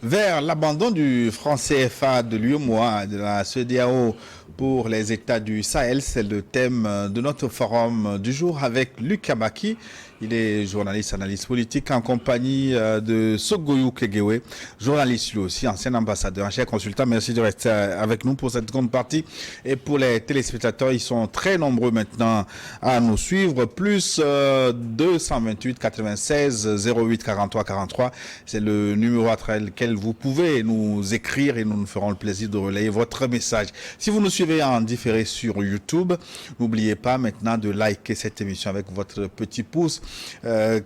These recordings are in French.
vers l'abandon du franc CFA, de l'UEMOA, de la CEDEAO pour les États du Sahel. C'est le thème de notre forum du jour avec Luc Kabaki. Il est journaliste, analyste politique en compagnie de Sogoyou Kegewe, journaliste lui aussi, ancien ambassadeur, ancien consultant. Merci de rester avec nous pour cette seconde partie. Et pour les téléspectateurs, ils sont très nombreux maintenant à nous suivre. Plus 228 96 08 43 43. C'est le numéro à travers lequel vous pouvez nous écrire et nous nous ferons le plaisir de relayer votre message. Si vous nous suivez en différé sur YouTube, n'oubliez pas maintenant de liker cette émission avec votre petit pouce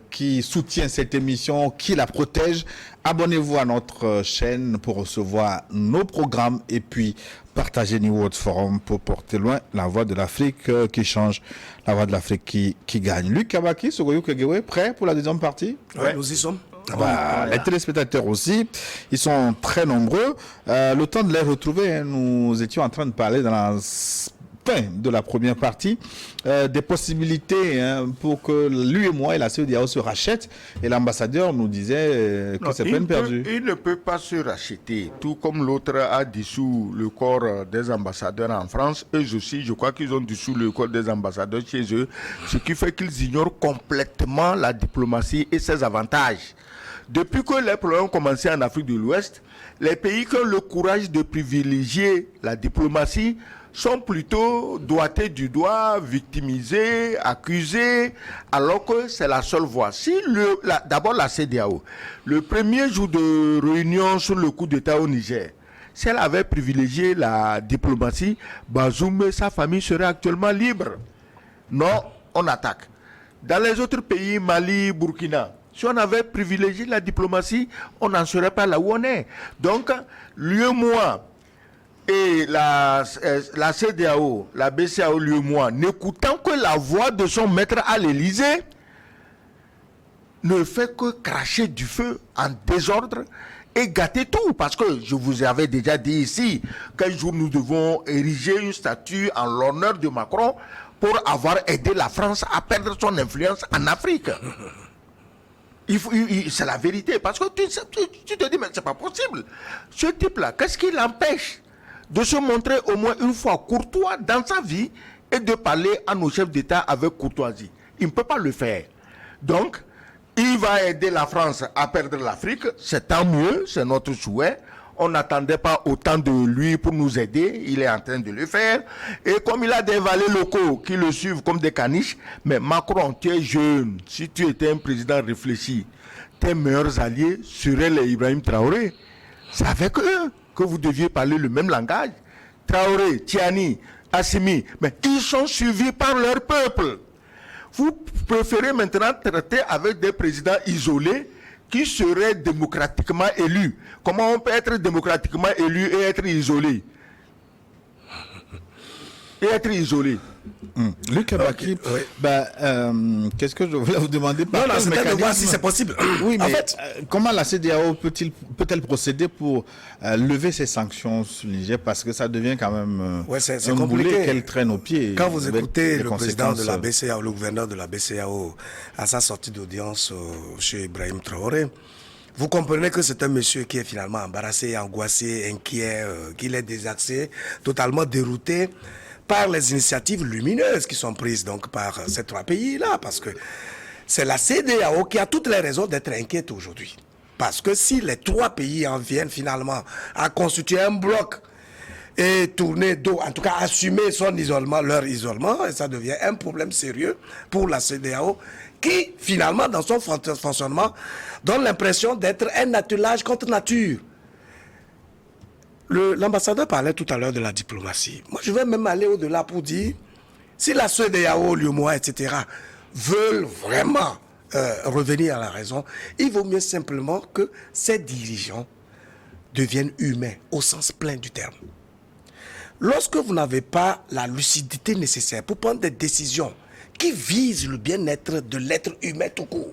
qui soutient cette émission, qui la protège. Abonnez-vous à notre chaîne pour recevoir nos programmes et puis partagez New World Forum pour porter loin la voix de l'Afrique qui change, la voix de l'Afrique qui gagne. Luc Kabaki, Sogoyou Kegewe, prêt pour la deuxième partie? Oui, nous y sommes. Les téléspectateurs aussi, ils sont très nombreux. Le temps de les retrouver, hein, nous étions en train de parler dans la fin de la première partie des possibilités pour que l'UEMOA et la CEDEAO se rachètent. Et l'ambassadeur nous disait que c'est peine perdue. Il ne peut pas se racheter, tout comme l'autre a dissous le corps des ambassadeurs en France. Eux aussi, je crois qu'ils ont dissous le corps des ambassadeurs chez eux, ce qui fait qu'ils ignorent complètement la diplomatie et ses avantages. Depuis que les problèmes ont commencé en Afrique de l'Ouest, les pays qui ont le courage de privilégier la diplomatie sont plutôt doigtés du doigt, victimisés, accusés, alors que c'est la seule voie. Si d'abord la CEDEAO, le premier jour de réunion sur le coup d'État au Niger, si elle avait privilégié la diplomatie, Bazoum et sa famille seraient actuellement libres. Non, on attaque. Dans les autres pays, Mali, Burkina, si on avait privilégié la diplomatie, on n'en serait pas là où on est. Donc, l'UEMOA et la CEDEAO, la BCAO, l'UEMOA, n'écoutant que la voix de son maître à l'Élysée, ne fait que cracher du feu en désordre et gâter tout. Parce que je vous avais déjà dit ici qu'un jour nous devons ériger une statue en l'honneur de Macron pour avoir aidé la France à perdre son influence en Afrique. C'est la vérité, parce que tu te dis, mais c'est pas possible. Ce type-là, qu'est-ce qui l'empêche de se montrer au moins une fois courtois dans sa vie et de parler à nos chefs d'État avec courtoisie? Il ne peut pas le faire. Donc, il va aider la France à perdre l'Afrique, c'est tant mieux, c'est notre souhait. On n'attendait pas autant de lui pour nous aider, il est en train de le faire. Et comme il a des valets locaux qui le suivent comme des caniches, mais Macron, tu es jeune, si tu étais un président réfléchi, tes meilleurs alliés seraient les Ibrahim Traoré. C'est avec eux que vous deviez parler le même langage. Traoré, Tiani, Assimi, mais ils sont suivis par leur peuple. Vous préférez maintenant traiter avec des présidents isolés qui seraient démocratiquement élus. Comment on peut être démocratiquement élu et être isolé? Luc Kabaki, qu'est-ce que je voulais vous demander? Non, c'était de voir si c'est possible. Oui, mais en fait, comment la CEDEAO peut-elle procéder pour lever ces sanctions sur le Niger? Parce que ça devient quand même c'est un compliqué. boulet qu'elle traîne au pied. Quand vous écoutez le président de la BCAO, le gouverneur de la BCAO, à sa sortie d'audience chez Ibrahim Traoré, vous comprenez que c'est un monsieur qui est finalement embarrassé, angoissé, inquiet, qu'il est désaxé, totalement dérouté par les initiatives lumineuses qui sont prises donc par ces trois pays-là, parce que c'est la CEDEAO qui a toutes les raisons d'être inquiète aujourd'hui. Parce que si les trois pays en viennent finalement à constituer un bloc et tourner dos, en tout cas assumer son isolement, leur isolement, et ça devient un problème sérieux pour la CEDEAO qui, finalement, dans son fonctionnement, donne l'impression d'être un attelage contre nature. L'ambassadeur parlait tout à l'heure de la diplomatie. Moi, je vais même aller au-delà pour dire, si la CEDEAO, l'UEMOA, etc., veulent vraiment revenir à la raison, il vaut mieux simplement que ces dirigeants deviennent humains, au sens plein du terme. Lorsque vous n'avez pas la lucidité nécessaire pour prendre des décisions qui visent le bien-être de l'être humain tout court,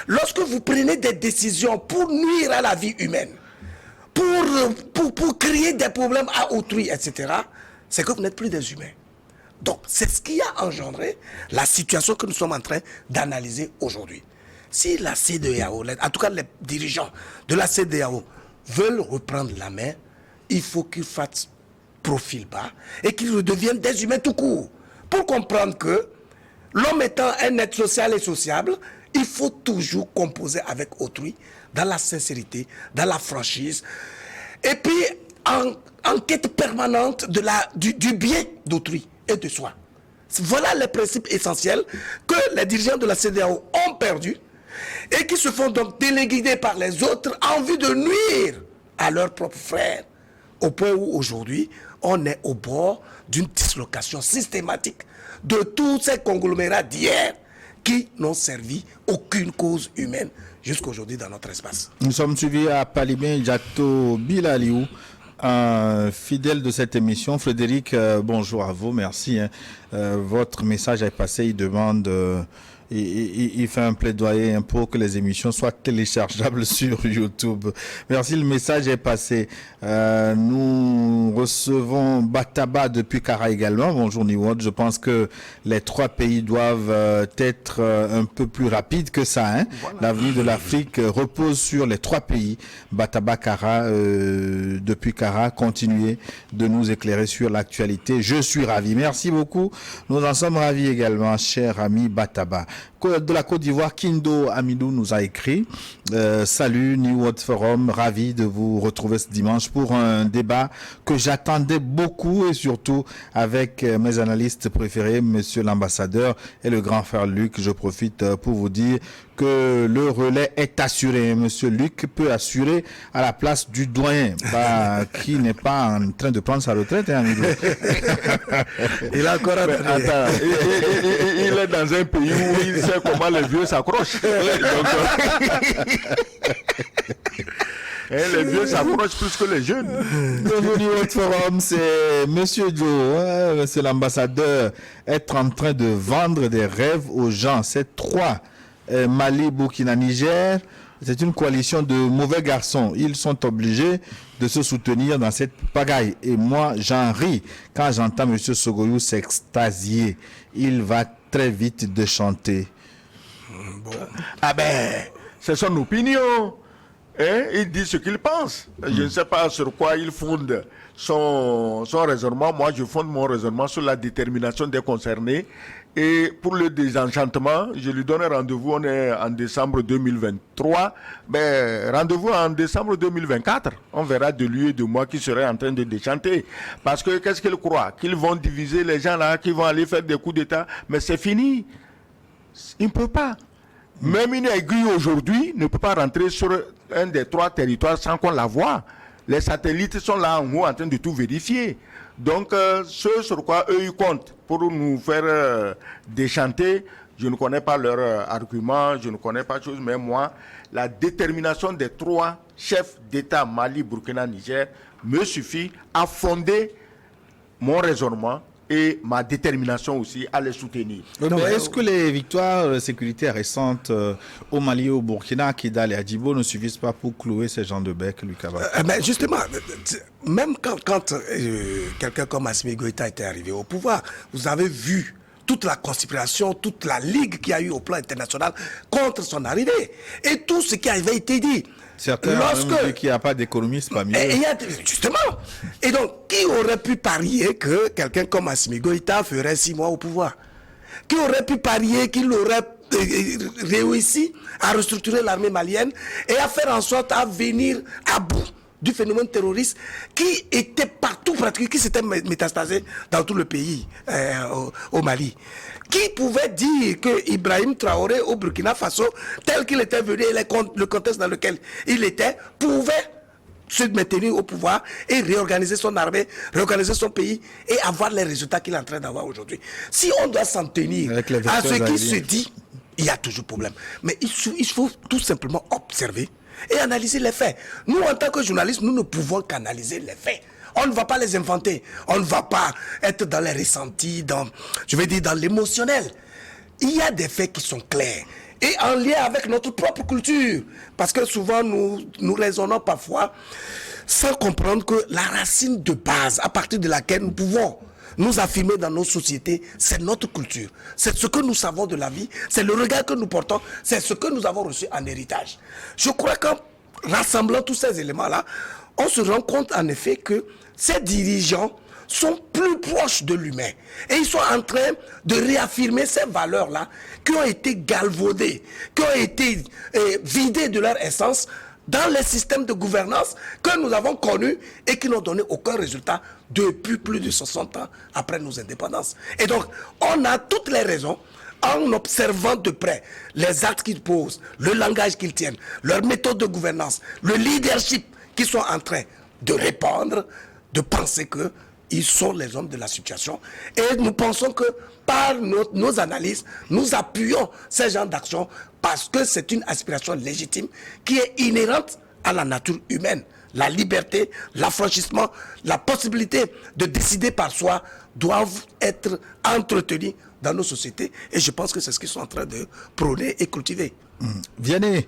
lorsque vous prenez des décisions pour nuire à la vie humaine, pour créer des problèmes à autrui, etc., c'est que vous n'êtes plus des humains. Donc, c'est ce qui a engendré la situation que nous sommes en train d'analyser aujourd'hui. Si la CEDEAO, en tout cas les dirigeants de la CEDEAO, veulent reprendre la main, il faut qu'ils fassent profil bas et qu'ils redeviennent des humains tout court. Pour comprendre que l'homme étant un être social et sociable, il faut toujours composer avec autrui dans la sincérité, dans la franchise. Et puis, en quête permanente du bien d'autrui et de soi. Voilà les principes essentiels que les dirigeants de la CEDEAO ont perdus et qui se font donc téléguider par les autres en vue de nuire à leurs propres frères. Au point où aujourd'hui, on est au bord d'une dislocation systématique de tous ces conglomérats d'hier qui n'ont servi aucune cause humaine jusqu'aujourd'hui dans notre espace. Nous sommes suivis à Palibé Jato Bilaliou, fidèle de cette émission. Frédéric, bonjour à vous, merci. Votre message est passé, il demande... Il fait un plaidoyer pour que les émissions soient téléchargeables sur YouTube. Merci, le message est passé. Nous recevons Bataba depuis Kara également. Bonjour Niwod. Je pense que les 3 pays doivent être un peu plus rapides que ça. Hein. Voilà. L'avenir de l'Afrique repose sur les 3 pays. Bataba, Kara, depuis Kara, continuez de nous éclairer sur l'actualité. Je suis ravi. Merci beaucoup. Nous en sommes ravis également, cher ami Bataba. De la Côte d'Ivoire, Kindo Amidou nous a écrit salut New World Forum, ravi de vous retrouver ce dimanche pour un débat que j'attendais beaucoup et surtout avec mes analystes préférés, monsieur l'ambassadeur et le grand frère Luc. Je profite pour vous dire que le relais est assuré. Monsieur Luc peut assurer à la place du doyen, qui n'est pas en train de prendre sa retraite. Hein, il a encore il est dans un pays où il sait comment les vieux s'accrochent. Les vieux s'approchent plus que les jeunes. Bienvenue au forum, c'est Monsieur Joe, monsieur l'ambassadeur, être en train de vendre des rêves aux gens. C'est 3. Mali, Burkina, Niger, c'est une coalition de mauvais garçons. Ils sont obligés de se soutenir dans cette pagaille. Et moi, j'en ris quand j'entends monsieur Sogoyou s'extasier. Il va très vite de chanter. Bon. Ah ben, c'est son opinion. Hein? Il dit ce qu'il pense. Je ne sais pas sur quoi il fonde son raisonnement. Moi, je fonde mon raisonnement sur la détermination des concernés. Et pour le désenchantement, je lui donne rendez-vous, on est en décembre 2023. Ben, rendez-vous en décembre 2024. On verra de lui et de moi qui seraient en train de déchanter. Parce que qu'est-ce qu'ils croient? Qu'ils vont diviser les gens là, qu'ils vont aller faire des coups d'État. Mais c'est fini. Il ne peut pas. Même une aiguille aujourd'hui ne peut pas rentrer sur un des 3 territoires sans qu'on la voie. Les satellites sont là en haut en train de tout vérifier. Donc, ce sur quoi eux ils comptent pour nous faire déchanter, je ne connais pas leur argument, je ne connais pas de choses, mais moi, la détermination des 3 chefs d'État, Mali, Burkina, Niger, me suffit à fonder mon raisonnement et ma détermination aussi à les soutenir. Mais est-ce que les victoires sécuritaires récentes au Mali et au Burkina, Kidal et Adjibo ne suffisent pas pour clouer ces gens de bec, Lucas? Justement, même quand quelqu'un comme Assimi Goïta était arrivé au pouvoir, vous avez vu toute la conspiration, toute la ligue qu'il y a eu au plan international contre son arrivée. Et tout ce qui avait été dit. Certains ont même dit qu'il n'y a pas d'économiste parmi eux. Justement. Et donc, qui aurait pu parier que quelqu'un comme Assimi Goïta ferait 6 mois au pouvoir? Qui aurait pu parier qu'il aurait réussi à restructurer l'armée malienne et à faire en sorte à venir à bout du phénomène terroriste qui était partout pratiquement, qui s'était métastasé dans tout le pays, au Mali. Qui pouvait dire que Ibrahim Traoré au Burkina Faso, tel qu'il était venu, le contexte dans lequel il était, pouvait se maintenir au pouvoir et réorganiser son armée, réorganiser son pays et avoir les résultats qu'il est en train d'avoir aujourd'hui. Si on doit s'en tenir à ce qui se dit, il y a toujours problème. Mais il faut tout simplement observer et analyser les faits. Nous, en tant que journalistes, nous ne pouvons qu'analyser les faits. On ne va pas les inventer. On ne va pas être dans les ressentis, dans l'émotionnel. Il y a des faits qui sont clairs et en lien avec notre propre culture. Parce que souvent, nous raisonnons parfois sans comprendre que la racine de base à partir de laquelle nous pouvons nous affirmer dans nos sociétés, c'est notre culture. C'est ce que nous savons de la vie, c'est le regard que nous portons, c'est ce que nous avons reçu en héritage. Je crois que rassemblant tous ces éléments-là, on se rend compte en effet que ces dirigeants sont plus proches de l'humain. Et ils sont en train de réaffirmer ces valeurs-là qui ont été galvaudées, qui ont été vidées de leur essence dans les systèmes de gouvernance que nous avons connus et qui n'ont donné aucun résultat depuis plus de 60 ans après nos indépendances. Et donc, on a toutes les raisons, en observant de près les actes qu'ils posent, le langage qu'ils tiennent, leur méthode de gouvernance, le leadership qu'ils sont en train de répandre, de penser qu'ils sont les hommes de la situation. Et nous pensons que par nos analyses, nous appuyons ces genres d'actions parce que c'est une aspiration légitime qui est inhérente à la nature humaine. La liberté, l'affranchissement, la possibilité de décider par soi doivent être entretenus dans nos sociétés. Et je pense que c'est ce qu'ils sont en train de prôner et cultiver. Vianney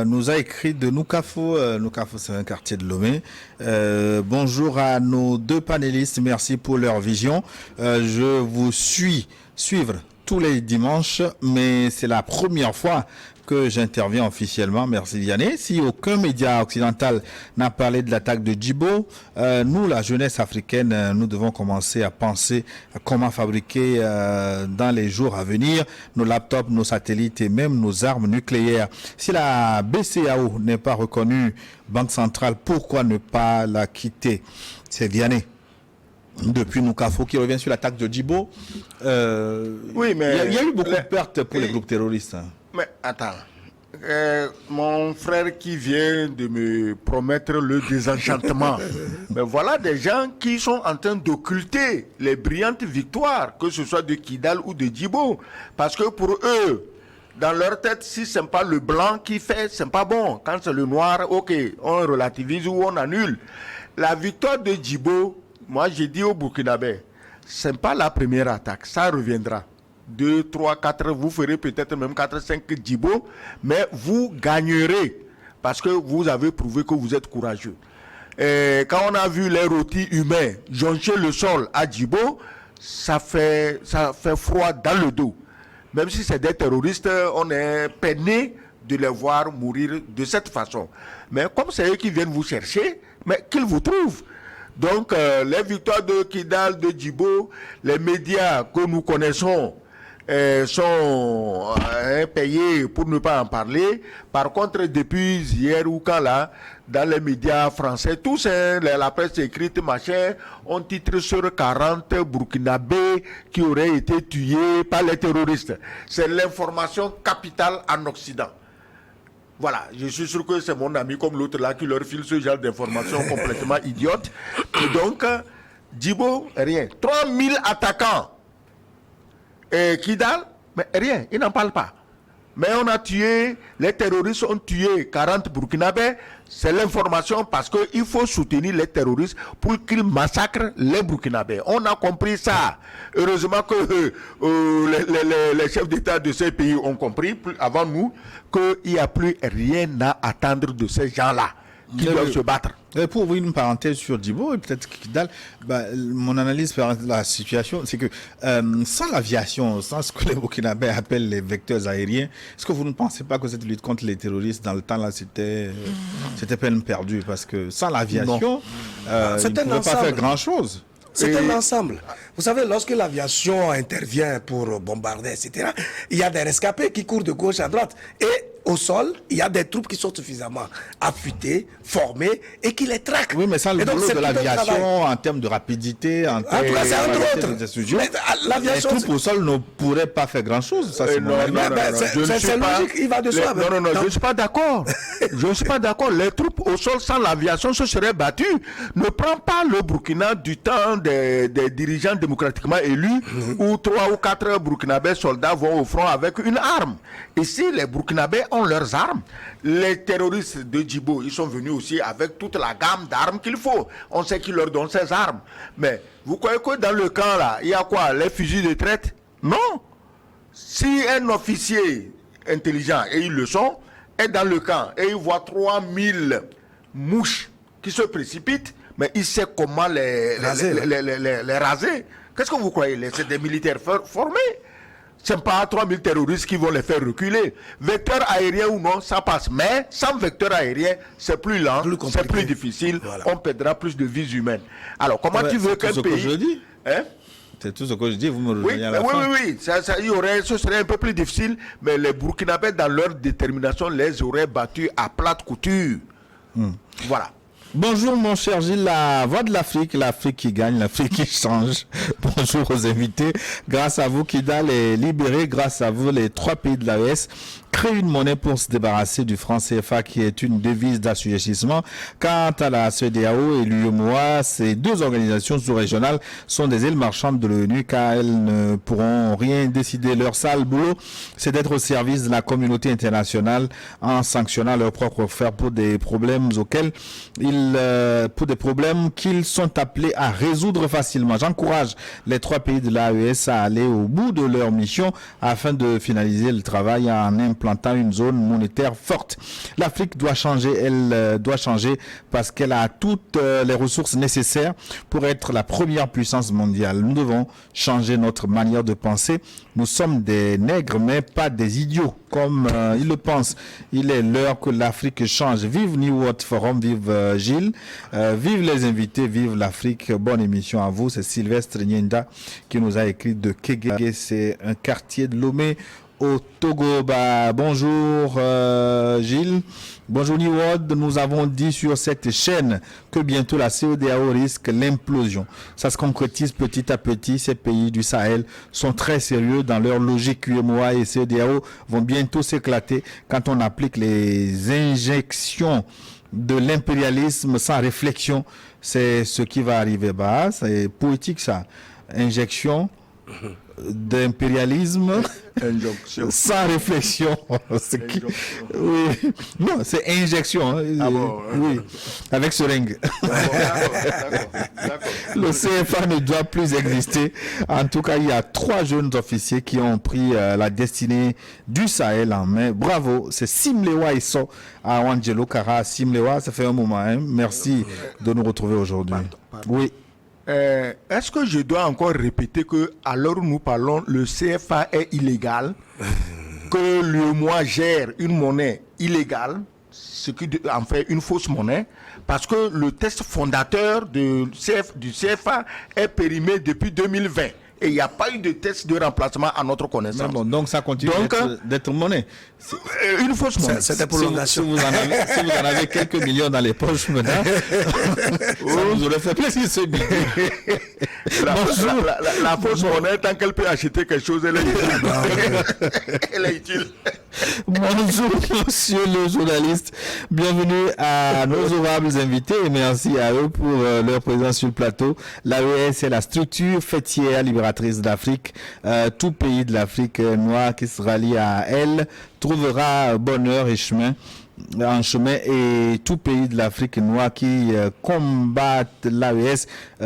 nous a écrit de Noukafo. Noukafo, c'est un quartier de Lomé. Bonjour à nos deux panélistes. Merci pour leur vision. Je vous suivre tous les dimanches, mais c'est la première fois que j'interviens officiellement. Merci Vianney. Si aucun média occidental n'a parlé de l'attaque de Djibo, nous, la jeunesse africaine, nous devons commencer à penser à comment fabriquer dans les jours à venir nos laptops, nos satellites et même nos armes nucléaires. Si la BCEAO n'est pas reconnue banque centrale, pourquoi ne pas la quitter? C'est Vianney. Depuis Noukafo qui revient sur l'attaque de Djibo. Oui, mais il y a eu beaucoup de pertes pour les groupes terroristes. Mais attends, mon frère qui vient de me promettre le désenchantement, mais voilà des gens qui sont en train d'occulter les brillantes victoires, que ce soit de Kidal ou de Djibo, parce que pour eux, dans leur tête, si c'est pas le blanc qui fait, c'est pas bon. Quand c'est le noir, ok, on relativise ou on annule. La victoire de Djibo, moi j'ai dit au Burkinabé, c'est pas la première attaque, ça reviendra. 2, 3, 4, vous ferez peut-être même 4, 5 Djibo, mais vous gagnerez parce que vous avez prouvé que vous êtes courageux. Et quand on a vu les rôtis humains joncher le sol à Djibo, ça fait froid dans le dos. Même si c'est des terroristes, on est peiné de les voir mourir de cette façon. Mais comme c'est eux qui viennent vous chercher, mais qu'ils vous trouvent. Donc, les victoires de Kidal, de Djibo, les médias que nous connaissons sont payés pour ne pas en parler. Par contre, depuis hier ou quand là, dans les médias français, tous, la presse écrite, machin, on titre sur 40 Burkinabés qui auraient été tués par les terroristes. C'est l'information capitale en Occident. Voilà, je suis sûr que c'est mon ami comme l'autre là qui leur file ce genre d'informations complètement idiotes. Et donc, Djibo, rien. 3000 attaquants. Et Kidal, mais rien, ils n'en parlent pas. Mais on a tué, les terroristes ont tué 40 Burkinabés. C'est l'information parce qu'il faut soutenir les terroristes pour qu'ils massacrent les Burkinabés. On a compris ça. Heureusement que les chefs d'État de ces pays ont compris avant nous qu'il n'y a plus rien à attendre de ces gens-là qui doivent se battre. Pour ouvrir une parenthèse sur Djibo et peut-être Kidal, mon analyse par la situation, c'est que sans l'aviation, sans ce que les Burkinabés appellent les vecteurs aériens, est-ce que vous ne pensez pas que cette lutte contre les terroristes dans le temps là c'était peine perdue? Parce que sans l'aviation, ils ne pouvaient pas faire grand-chose. C'est un ensemble. Vous savez, lorsque l'aviation intervient pour bombarder, etc., il y a des rescapés qui courent de gauche à droite. Et au sol, il y a des troupes qui sont suffisamment affûtées, formées et qui les traquent. Oui, mais sans le boulot de l'aviation, en termes de rapidité, en termes les troupes au sol ne pourraient pas faire grand-chose. Ça, c'est mon avis. C'est logique, il va de soi. Non, je ne suis pas d'accord. Je ne suis pas d'accord. Les troupes au sol sans l'aviation se seraient battues. Ne prends pas le Burkina du temps des dirigeants démocratiquement élus où 3 ou 4 Burkinabés soldats vont au front avec une arme. Ici, les Burkinabés ont leurs armes. Les terroristes de Djibo, ils sont venus aussi avec toute la gamme d'armes qu'il faut. On sait qui leur donne ces armes. Mais vous croyez que dans le camp là, il y a quoi? Les fusils de traite? Non. Si un officier intelligent, et ils le sont, est dans le camp et il voit 3000 mouches qui se précipitent, mais il sait comment les raser. Qu'est-ce que vous croyez? C'est des militaires formés. Ce n'est pas 3000 terroristes qui vont les faire reculer. Vecteur aérien ou non, ça passe. Mais sans vecteur aérien, c'est plus lent, c'est plus difficile. Voilà. On perdra plus de vies humaines. Alors, comment tu veux qu'un pays... je dis. C'est tout ce que je dis, vous me rejoignez à la fin. Oui. Ce serait un peu plus difficile, mais les Burkinabés, dans leur détermination, les auraient battus à plate couture. Voilà. Bonjour mon cher Gilles, la voix de l'Afrique qui gagne, l'Afrique qui change. Bonjour aux invités. Grâce à vous, Kidal est libéré. Grâce à vous, les 3 pays de l'AES créent une monnaie pour se débarrasser du franc CFA qui est une devise d'assujettissement. Quant à la CEDEAO et l'UEMOA, ces 2 organisations sous-régionales sont des îles marchandes de l'ONU car elles ne pourront rien décider. Leur sale boulot, c'est d'être au service de la communauté internationale en sanctionnant leurs propres frères pour des problèmes qu'ils sont appelés à résoudre facilement. J'encourage les 3 pays de l'AES à aller au bout de leur mission afin de finaliser le travail en implantant une zone monétaire forte. L'Afrique doit changer, elle doit changer parce qu'elle a toutes les ressources nécessaires pour être la première puissance mondiale. Nous devons changer notre manière de penser. Nous sommes des nègres mais pas des idiots comme ils le pensent. Il est l'heure que l'Afrique change. Vive New World Forum, vive Gilles, vive les invités, vive l'Afrique. Bonne émission à vous. C'est Sylvestre Nyenda qui nous a écrit de Kégé. C'est un quartier de Lomé au Togo. Bonjour Gilles. Bonjour New World. Nous avons dit sur cette chaîne que bientôt la CEDEAO risque l'implosion. Ça se concrétise petit à petit. Ces pays du Sahel sont très sérieux dans leur logique. UEMOA et CEDEAO vont bientôt s'éclater quand on applique les injections de l'impérialisme sans réflexion. C'est ce qui va arriver. C'est poétique ça. Injection d'impérialisme sans réflexion. Oui. Non, c'est injection. Oui, avec seringue. Le CFA ne doit plus exister. En tout cas, il y a 3 jeunes officiers qui ont pris la destinée du Sahel en main. Bravo, c'est Simlewa Isso à Angelo Kara. Simlewa, ça fait un moment. Merci de nous retrouver aujourd'hui. Oui. Est-ce que je dois encore répéter que à l'heure où nous parlons, le CFA est illégal, que l'UEMOA gère une monnaie illégale, ce qui en fait une fausse monnaie, parce que le texte fondateur du CFA est périmé depuis 2020. Et il n'y a pas eu de test de remplacement à notre connaissance. Donc ça continue d'être monnaie. Une fausse monnaie. C'était prolongation. Si vous en avez quelques millions dans les poches maintenant, ça vous aurait fait plaisir ce billet. La fausse monnaie, tant qu'elle peut acheter quelque chose, elle est utile. Elle est utile. Bonjour, monsieur le journaliste. Bienvenue à nos honorables invités et merci à eux pour leur présence sur le plateau. L'AES est la structure fêtière libératrice d'Afrique. Tout pays de l'Afrique noire qui se rallie à elle trouvera bonheur et chemin et tout pays de l'Afrique noire qui combat l'AES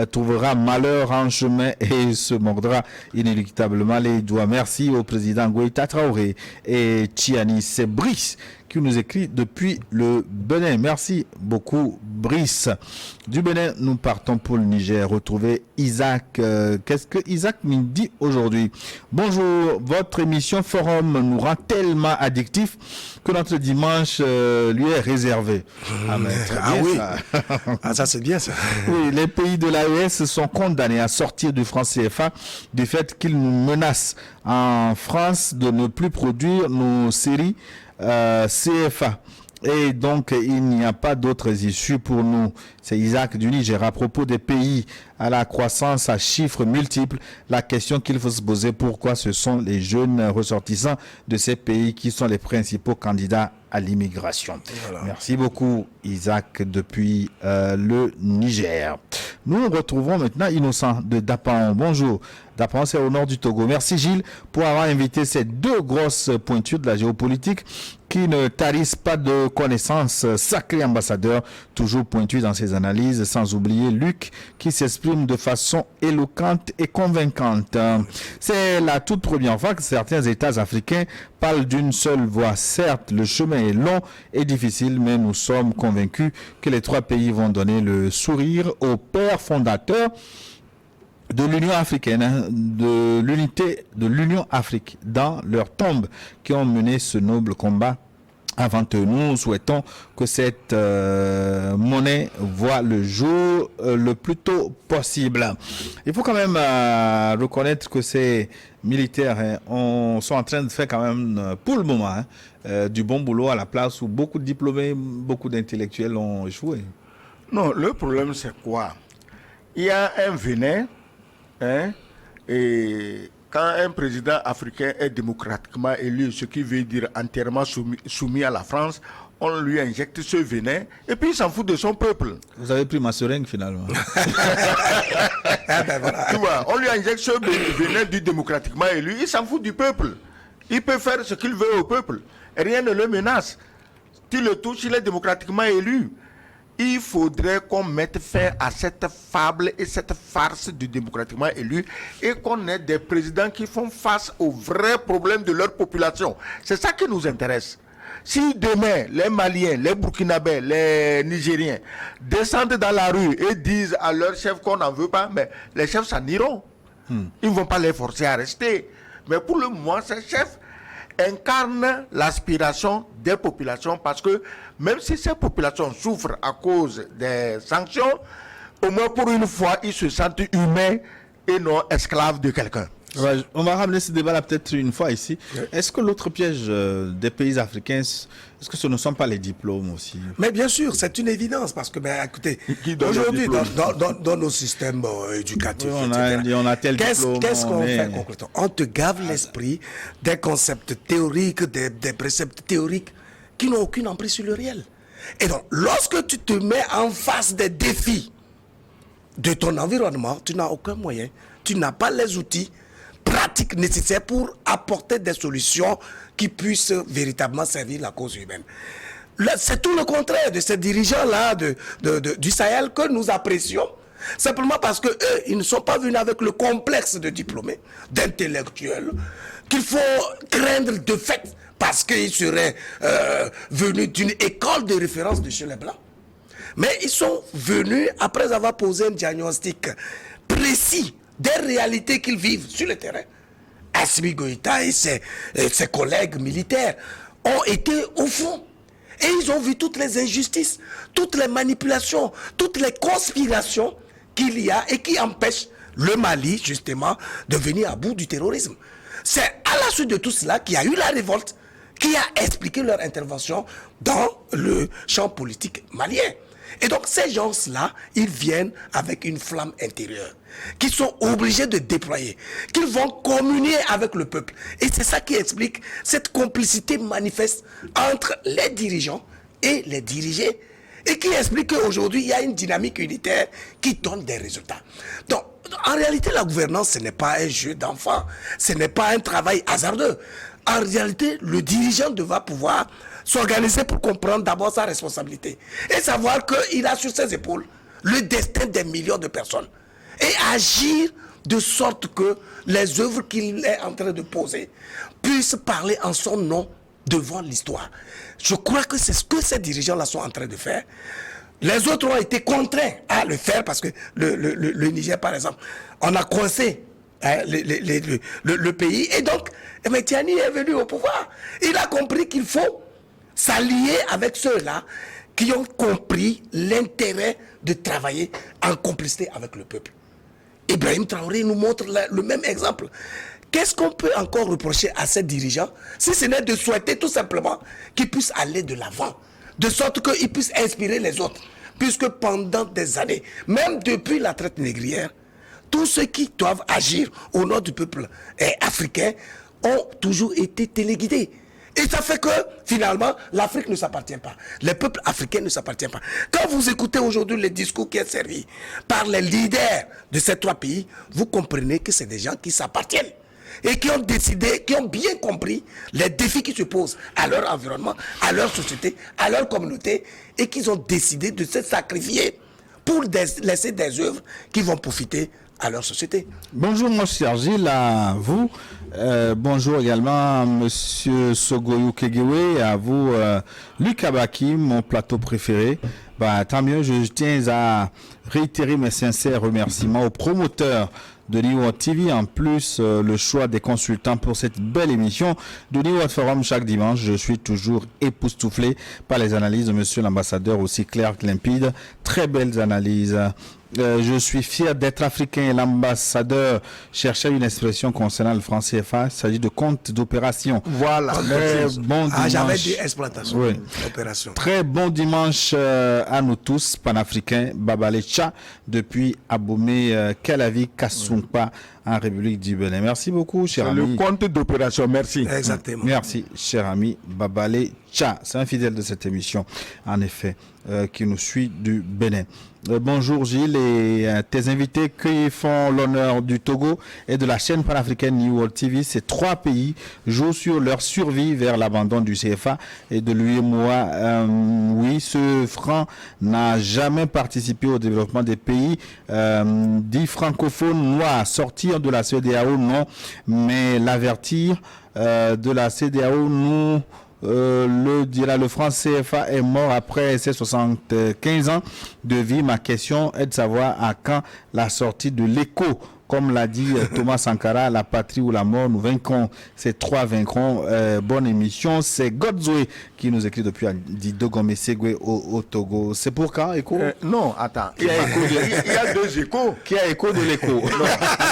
trouvera malheur en chemin et se mordra inéluctablement les doigts. Merci au président Goïta Traoré et Tchiani. C'est Brice qui nous écrit depuis le Bénin. Merci beaucoup, Brice. Du Bénin, nous partons pour le Niger. Retrouver Isaac. Qu'est-ce que Isaac nous dit aujourd'hui? Bonjour, votre émission Forum nous rend tellement addictifs que notre dimanche lui est réservé. Oui. Ça c'est bien ça. Oui, les pays de l'AES sont condamnés à sortir du franc CFA du fait qu'ils nous menacent en France de ne plus produire nos séries CFA. Et donc, il n'y a pas d'autres issues pour nous. C'est Isaac du Niger. À propos des pays à la croissance à chiffres multiples, la question qu'il faut se poser, pourquoi ce sont les jeunes ressortissants de ces pays qui sont les principaux candidats à l'immigration. Voilà. Merci beaucoup, Isaac, depuis le Niger. Nous retrouvons maintenant Innocent de Dapan. Bonjour. Dapan, c'est au nord du Togo. Merci, Gilles, pour avoir invité ces 2 grosses pointures de la géopolitique qui ne tarissent pas de connaissances. Sacré ambassadeur, toujours pointu dans ses analyses, sans oublier Luc, qui s'exprime de façon éloquente et convaincante. C'est la toute première fois que certains États africains parlent d'une seule voix. Certes, le chemin est long et difficile, mais nous sommes convaincus que les 3 pays vont donner le sourire au père fondateur de l'Union africaine, hein, de l'unité de l'Union Afrique dans leurs tombes qui ont mené ce noble combat avant eux. Nous souhaitons que cette monnaie voit le jour le plus tôt possible. Il faut quand même reconnaître que ces militaires sont en train de faire quand même, pour le moment, du bon boulot à la place où beaucoup de diplômés, beaucoup d'intellectuels ont échoué. Non, le problème c'est quoi? Il y a un venin, et quand un président africain est démocratiquement élu, ce qui veut dire entièrement soumis à la France, on lui injecte ce venin et puis il s'en fout de son peuple. Vous avez pris ma seringue finalement. Tu vois, on lui injecte ce venin du démocratiquement élu, il s'en fout du peuple. Il peut faire ce qu'il veut au peuple. Et rien ne le menace. Tu le touches, il est démocratiquement élu. Il faudrait qu'on mette fin à cette fable et cette farce du démocratiquement élu et qu'on ait des présidents qui font face aux vrais problèmes de leur population. C'est ça qui nous intéresse. Si demain, les Maliens, les Burkinabés, les Nigériens descendent dans la rue et disent à leur chef qu'on n'en veut pas, mais les chefs s'en iront. Ils ne vont pas les forcer à rester. Mais pour le moment, ces chefs incarne l'aspiration des populations parce que même si ces populations souffrent à cause des sanctions, au moins pour une fois, ils se sentent humains et non esclaves de quelqu'un. Ouais, on va ramener ce débat-là peut-être une fois ici. Oui. Est-ce que l'autre piège des pays africains, est-ce que ce ne sont pas les diplômes aussi? Mais bien sûr, c'est une évidence parce que, écoutez, aujourd'hui, dans nos systèmes éducatifs, oui, on a tel diplôme. Qu'est-ce qu'on fait concrètement? On te gave l'esprit des concepts théoriques, des préceptes théoriques qui n'ont aucune emprise sur le réel. Et donc, lorsque tu te mets en face des défis de ton environnement, tu n'as aucun moyen, tu n'as pas les outils pratiques nécessaires pour apporter des solutions qui puissent véritablement servir la cause humaine. C'est tout le contraire de ces dirigeants-là du Sahel que nous apprécions, simplement parce que eux, ils ne sont pas venus avec le complexe de diplômés, d'intellectuels, qu'il faut craindre de fait parce qu'ils seraient venus d'une école de référence de chez les Blancs. Mais ils sont venus après avoir posé un diagnostic précis des réalités qu'ils vivent sur le terrain. Assimi Goïta et ses collègues militaires ont été au front. Et ils ont vu toutes les injustices, toutes les manipulations, toutes les conspirations qu'il y a et qui empêchent le Mali, justement, de venir à bout du terrorisme. C'est à la suite de tout cela qu'il y a eu la révolte qui a expliqué leur intervention dans le champ politique malien. Et donc ces gens-là, ils viennent avec une flamme intérieure qu'ils sont obligés de déployer, qu'ils vont communier avec le peuple. Et c'est ça qui explique cette complicité manifeste entre les dirigeants et les dirigés et qui explique qu'aujourd'hui, il y a une dynamique unitaire qui donne des résultats. Donc, en réalité, la gouvernance, ce n'est pas un jeu d'enfant, ce n'est pas un travail hasardeux. En réalité, le dirigeant devra pouvoir s'organiser pour comprendre d'abord sa responsabilité et savoir qu'il a sur ses épaules le destin des millions de personnes et agir de sorte que les œuvres qu'il est en train de poser puissent parler en son nom devant l'histoire. Je crois que c'est ce que ces dirigeants-là sont en train de faire. Les autres ont été contraints à le faire parce que le Niger, par exemple, on a coincé le pays et donc Tiani est venu au pouvoir. Il a compris qu'il faut s'allier avec ceux-là qui ont compris l'intérêt de travailler en complicité avec le peuple. Ibrahim Traoré nous montre le même exemple. Qu'est-ce qu'on peut encore reprocher à ces dirigeants si ce n'est de souhaiter tout simplement qu'ils puissent aller de l'avant, de sorte qu'ils puissent inspirer les autres. Puisque pendant des années, même depuis la traite négrière, tous ceux qui doivent agir au nom du peuple africain ont toujours été téléguidés. Et ça fait que, finalement, l'Afrique ne s'appartient pas. Les peuples africains ne s'appartiennent pas. Quand vous écoutez aujourd'hui les discours qui sont servis par les leaders de ces trois pays, vous comprenez que c'est des gens qui s'appartiennent et qui ont décidé, qui ont bien compris les défis qui se posent à leur environnement, à leur société, à leur communauté, et qu'ils ont décidé de se sacrifier pour laisser des œuvres qui vont profiter à leur société. Bonjour mon cher Gilles, à vous. Bonjour également monsieur Sogoyou Kegewe, à vous Luc Abaki, mon plateau préféré. Tant mieux, je tiens à réitérer mes sincères remerciements aux promoteurs de New World TV. En plus, le choix des consultants pour cette belle émission de New World Forum chaque dimanche. Je suis toujours époustouflé par les analyses de monsieur l'ambassadeur, aussi claires que limpides. Très belles analyses. Je suis fier d'être africain et l'ambassadeur cherchait une expression concernant le franc CFA. Il s'agit de compte d'opération. Voilà. Très bon dimanche. J'avais dit exploitation. Oui. Opération. Très bon dimanche à nous tous, panafricains. Babale Tcha, depuis Abomey, Kelavi, Kasumpa, en République du Bénin. Merci beaucoup, cher ami. Le compte d'opération, merci. Exactement. Merci, cher ami Babale Tcha. C'est un fidèle de cette émission, en effet, qui nous suit du Bénin. Bonjour Gilles et tes invités qui font l'honneur du Togo et de la chaîne panafricaine New World TV. Ces trois pays jouent sur leur survie vers l'abandon du CFA et de l'UEMOA. Oui, ce franc n'a jamais participé au développement des pays dits francophones noirs. Sortir de la CEDEAO, non, mais l'avertir de la CEDEAO, nous... le franc CFA est mort après ses 75 ans de vie. Ma question est de savoir à quand la sortie de l'écho. Comme l'a dit Thomas Sankara, la patrie ou la mort, nous vaincrons. Ces trois vaincront. Bonne émission. C'est Godzoué qui nous écrit depuis Didogome Segwe au Togo. C'est pour quand, écho? Non, attends. Il y a deux échos. Qui a écho de l'écho?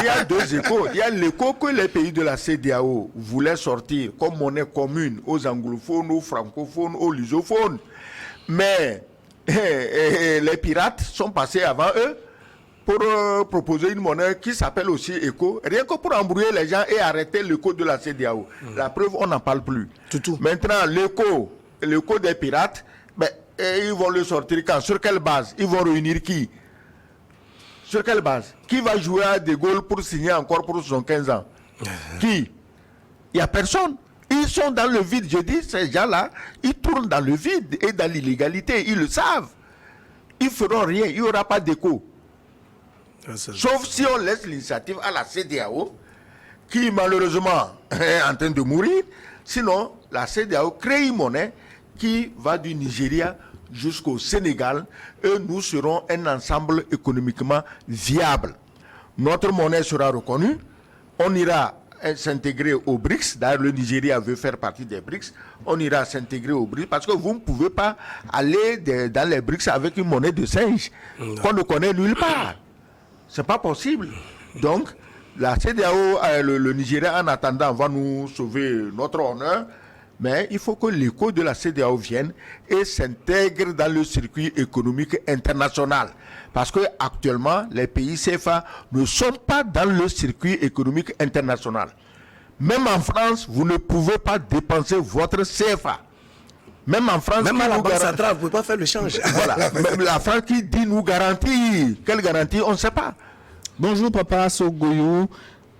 Il y a deux échos. Il y a l'écho que les pays de la CEDEAO voulaient sortir comme monnaie commune aux anglophones, aux francophones, aux lusophones. Mais les pirates sont passés avant eux pour proposer une monnaie qui s'appelle aussi ECO, rien que pour embrouiller les gens et arrêter l'écho de la CEDEAO. La preuve, on n'en parle plus. Tout. Maintenant, l'écho des pirates, ils vont le sortir quand? Sur quelle base? Ils vont réunir qui? Sur quelle base? Qui va jouer à De Gaulle pour signer encore pour 75 ans? Qui? Il n'y a personne. Ils sont dans le vide. Je dis, ces gens-là, ils tournent dans le vide et dans l'illégalité. Ils le savent. Ils ne feront rien. Il n'y aura pas d'écho. Sauf si on laisse l'initiative à la CEDEAO, qui malheureusement est en train de mourir. Sinon, la CEDEAO crée une monnaie qui va du Nigeria jusqu'au Sénégal et nous serons un ensemble économiquement viable. Notre monnaie sera reconnue. On ira s'intégrer aux BRICS. D'ailleurs, le Nigeria veut faire partie des BRICS. On ira s'intégrer aux BRICS parce que vous ne pouvez pas aller dans les BRICS avec une monnaie de singe qu'on ne connaît nulle part. C'est pas possible. Donc, la CEDEAO, le Nigeria, en attendant, va nous sauver notre honneur. Mais il faut que l'écho de la CEDEAO vienne et s'intègre dans le circuit économique international. Parce que actuellement, les pays CFA ne sont pas dans le circuit économique international. Même en France, vous ne pouvez pas dépenser votre CFA. Même en France, même à la Banque centrale, vous ne pouvez pas faire le change. Voilà. Même la France qui dit nous garantit. Quelle garantie? On ne sait pas. Bonjour Papa Sogoyou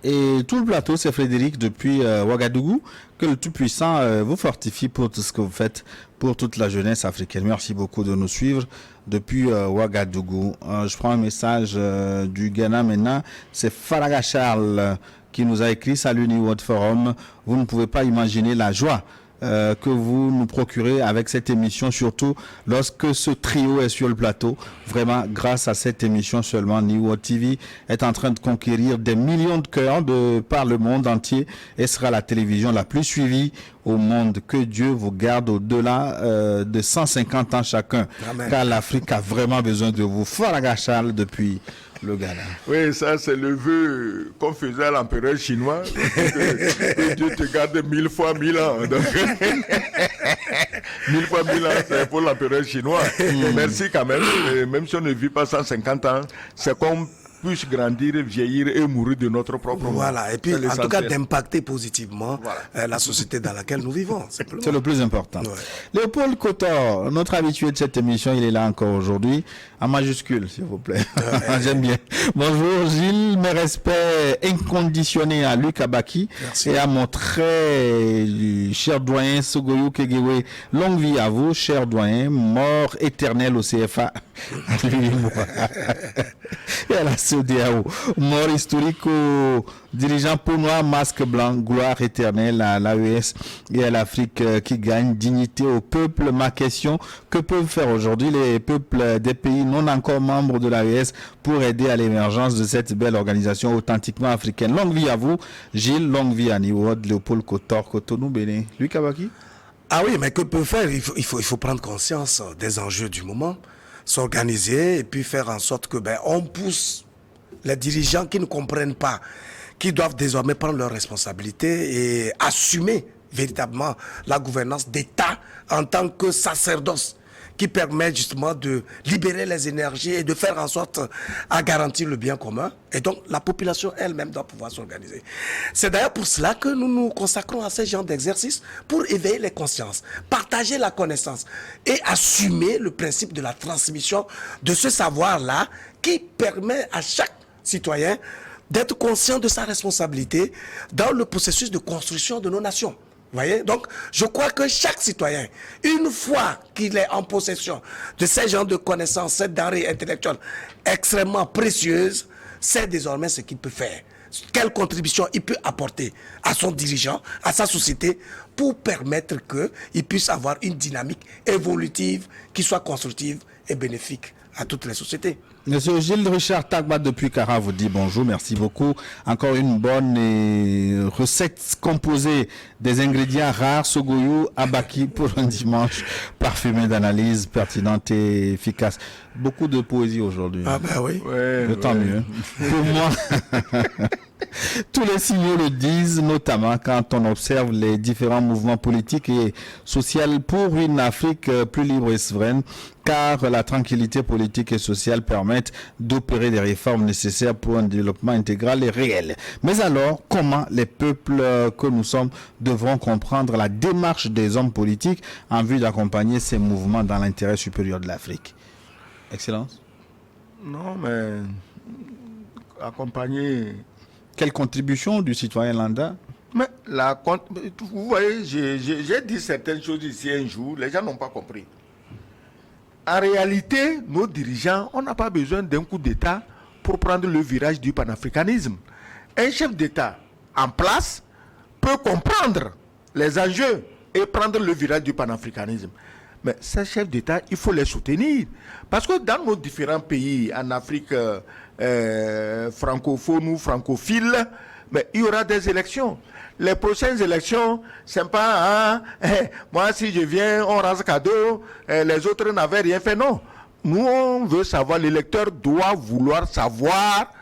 et tout le plateau, c'est Frédéric depuis Ouagadougou. Que le Tout-Puissant vous fortifie pour tout ce que vous faites pour toute la jeunesse africaine. Merci beaucoup de nous suivre depuis Ouagadougou. Je prends un message du Ghana maintenant. C'est Faraga Charles qui nous a écrit: Salut New World Forum. Vous ne pouvez pas imaginer la joie que vous nous procurez avec cette émission, surtout lorsque ce trio est sur le plateau. Vraiment, grâce à cette émission seulement, New World TV est en train de conquérir des millions de cœurs par le monde entier et sera la télévision la plus suivie au monde. Que Dieu vous garde au-delà de 150 ans chacun. Amen. Car l'Afrique a vraiment besoin de vous. Faraga Charles depuis le Ghana. Oui, ça c'est le vœu qu'on faisait à l'empereur chinois. Que Dieu te garde 1000 fois 1000 ans. Donc, 1000 fois 1000 ans, c'est pour l'empereur chinois. Merci quand même. Et même si on ne vit pas 150 ans, c'est qu'on puisse grandir, vieillir et mourir de notre propre monde. Voilà, et puis en tout cas d'impacter positivement la société dans laquelle nous vivons. C'est le plus important. Ouais. Léopold Kotor, notre habitué de cette émission, il est là encore aujourd'hui, en majuscule, s'il vous plaît. J'aime bien. Bonjour Gilles, mes respects inconditionnés à Luc Abaki et à mon très cher doyen Sogoyou Kegewe. Longue vie à vous, cher doyen, mort éternel au CFA. Et à la CEDEAO, mort historique aux dirigeants peaunois, masque blanc, gloire éternelle à l'AES et à l'Afrique qui gagne, dignité au peuple. Ma question, que peuvent faire aujourd'hui les peuples des pays non encore membres de l'AES pour aider à l'émergence de cette belle organisation authentiquement africaine? Longue vie à vous, Gilles, longue vie à Niwod, Léopold Kotor, Cotonou, Bénin. Lui Kabaki? Ah oui, mais que peut faire? Il faut prendre conscience des enjeux du moment, s'organiser et puis faire en sorte que on pousse les dirigeants qui ne comprennent pas, qui doivent désormais prendre leurs responsabilités et assumer véritablement la gouvernance d'État en tant que sacerdoce qui permet justement de libérer les énergies et de faire en sorte à garantir le bien commun. Et donc, la population elle-même doit pouvoir s'organiser. C'est d'ailleurs pour cela que nous nous consacrons à ce genre d'exercice, pour éveiller les consciences, partager la connaissance et assumer le principe de la transmission de ce savoir-là qui permet à chaque citoyen d'être conscient de sa responsabilité dans le processus de construction de nos nations. Voyez? Donc, je crois que chaque citoyen, une fois qu'il est en possession de ces genres de connaissances, cette denrée intellectuelle extrêmement précieuse, sait désormais ce qu'il peut faire, quelle contribution il peut apporter à son dirigeant, à sa société, pour permettre qu'il puisse avoir une dynamique évolutive qui soit constructive et bénéfique à toutes les sociétés. Monsieur Gilles Richard Tagba depuis Cara vous dit bonjour, merci beaucoup. Encore une bonne recette composée des ingrédients rares, sogoyou, abaki pour un dimanche parfumé d'analyse pertinente et efficace. Beaucoup de poésie aujourd'hui. Ah ben oui. Tant mieux. Pour moi, tous les signaux le disent, notamment quand on observe les différents mouvements politiques et sociaux pour une Afrique plus libre et souveraine, car la tranquillité politique et sociale permettent d'opérer des réformes nécessaires pour un développement intégral et réel. Mais alors, comment les peuples que nous sommes devront comprendre la démarche des hommes politiques en vue d'accompagner ces mouvements dans l'intérêt supérieur de l'Afrique? Excellence. Non, mais accompagner... Quelle contribution du citoyen lambda? Mais vous voyez, j'ai dit certaines choses ici un jour, les gens n'ont pas compris. En réalité, nos dirigeants, on n'a pas besoin d'un coup d'État pour prendre le virage du panafricanisme. Un chef d'État en place peut comprendre les enjeux et prendre le virage du panafricanisme. Mais ces chefs d'État, il faut les soutenir. Parce que dans nos différents pays, en Afrique francophone ou francophile, mais il y aura des élections. Les prochaines élections, c'est pas, moi si je viens, on rase cadeau, les autres n'avaient rien fait, non. Nous, on veut savoir, l'électeur doit vouloir savoir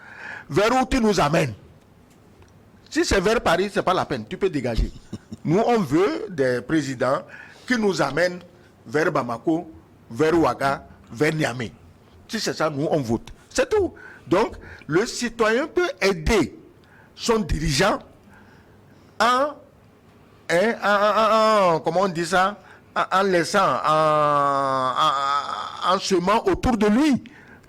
vers où tu nous amènes. Si c'est vers Paris, c'est pas la peine, tu peux dégager. Nous, on veut des présidents qui nous amènent vers Bamako, vers Ouaga, vers Niamey. Si c'est ça, nous, on vote. C'est tout. Donc, le citoyen peut aider son dirigeant en comment on dit ça, en laissant, en semant autour de lui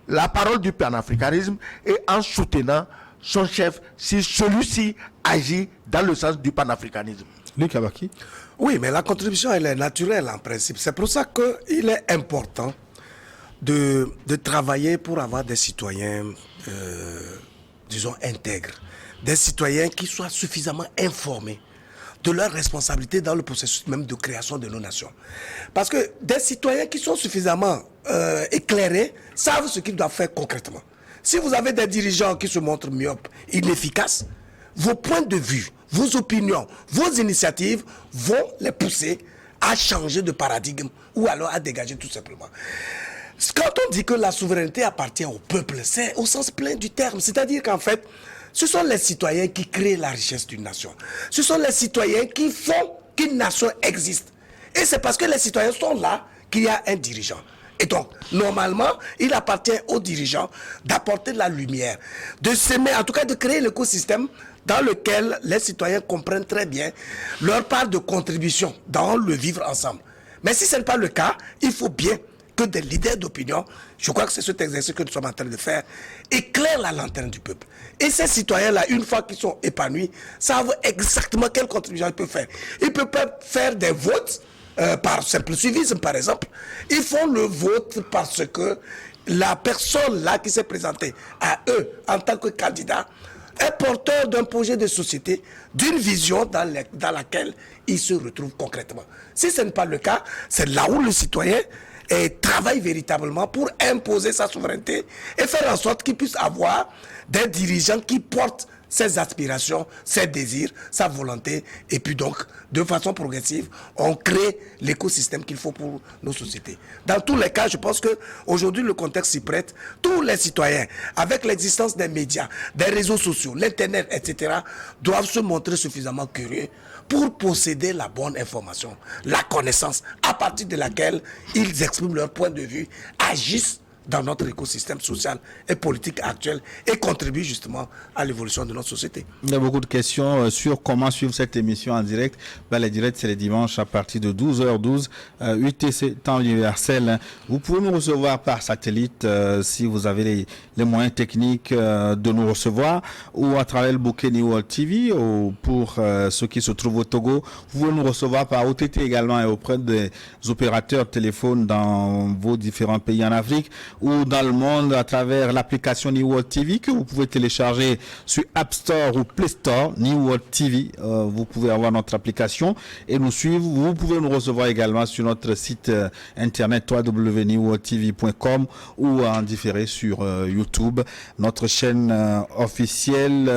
la parole du panafricanisme et en soutenant son chef si celui-ci agit dans le sens du panafricanisme. Luc Abaki. Oui, mais la contribution, elle est naturelle en principe. C'est pour ça qu'il est important de travailler pour avoir des citoyens, disons, intègres. Des citoyens qui soient suffisamment informés de leurs responsabilités dans le processus même de création de nos nations. Parce que des citoyens qui sont suffisamment éclairés savent ce qu'ils doivent faire concrètement. Si vous avez des dirigeants qui se montrent myopes, inefficaces, vos points de vue, vos opinions, vos initiatives vont les pousser à changer de paradigme ou alors à dégager tout simplement. Quand on dit que la souveraineté appartient au peuple, c'est au sens plein du terme. C'est-à-dire qu'en fait, ce sont les citoyens qui créent la richesse d'une nation. Ce sont les citoyens qui font qu'une nation existe. Et c'est parce que les citoyens sont là qu'il y a un dirigeant. Et donc, normalement, il appartient aux dirigeants d'apporter de la lumière, de s'aimer, en tout cas de créer l'écosystème dans lequel les citoyens comprennent très bien leur part de contribution dans le vivre ensemble. Mais si ce n'est pas le cas, il faut bien que des leaders d'opinion, je crois que c'est cet exercice que nous sommes en train de faire, éclairent la lanterne du peuple. Et ces citoyens-là, une fois qu'ils sont épanouis, savent exactement quelle contribution ils peuvent faire. Ils peuvent faire des votes par simple suivisme, par exemple. Ils font le vote parce que la personne là qui s'est présentée à eux en tant que candidat est porteur d'un projet de société, d'une vision dans laquelle il se retrouve concrètement. Si ce n'est pas le cas, c'est là où le citoyen travaille véritablement pour imposer sa souveraineté et faire en sorte qu'il puisse avoir des dirigeants qui portent ses aspirations, ses désirs, sa volonté, et puis donc, de façon progressive, on crée l'écosystème qu'il faut pour nos sociétés. Dans tous les cas, je pense qu'aujourd'hui, le contexte s'y prête. Tous les citoyens, avec l'existence des médias, des réseaux sociaux, l'Internet, etc., doivent se montrer suffisamment curieux pour posséder la bonne information, la connaissance, à partir de laquelle ils expriment leur point de vue, agissent dans notre écosystème social et politique actuel et contribue justement à l'évolution de notre société. Il y a beaucoup de questions sur comment suivre cette émission en direct. Les directs, c'est les dimanches à partir de 12h12, UTC, temps universel. Vous pouvez nous recevoir par satellite si vous avez les moyens techniques de nous recevoir, ou à travers le bouquet New World TV, ou pour ceux qui se trouvent au Togo. Vous pouvez nous recevoir par OTT également et auprès des opérateurs téléphones dans vos différents pays en Afrique ou dans le monde à travers l'application New World TV que vous pouvez télécharger sur App Store ou Play Store, New World TV. Vous pouvez avoir notre application et nous suivre. Vous pouvez nous recevoir également sur notre site internet www.newworldtv.com ou en différé sur YouTube, notre chaîne officielle.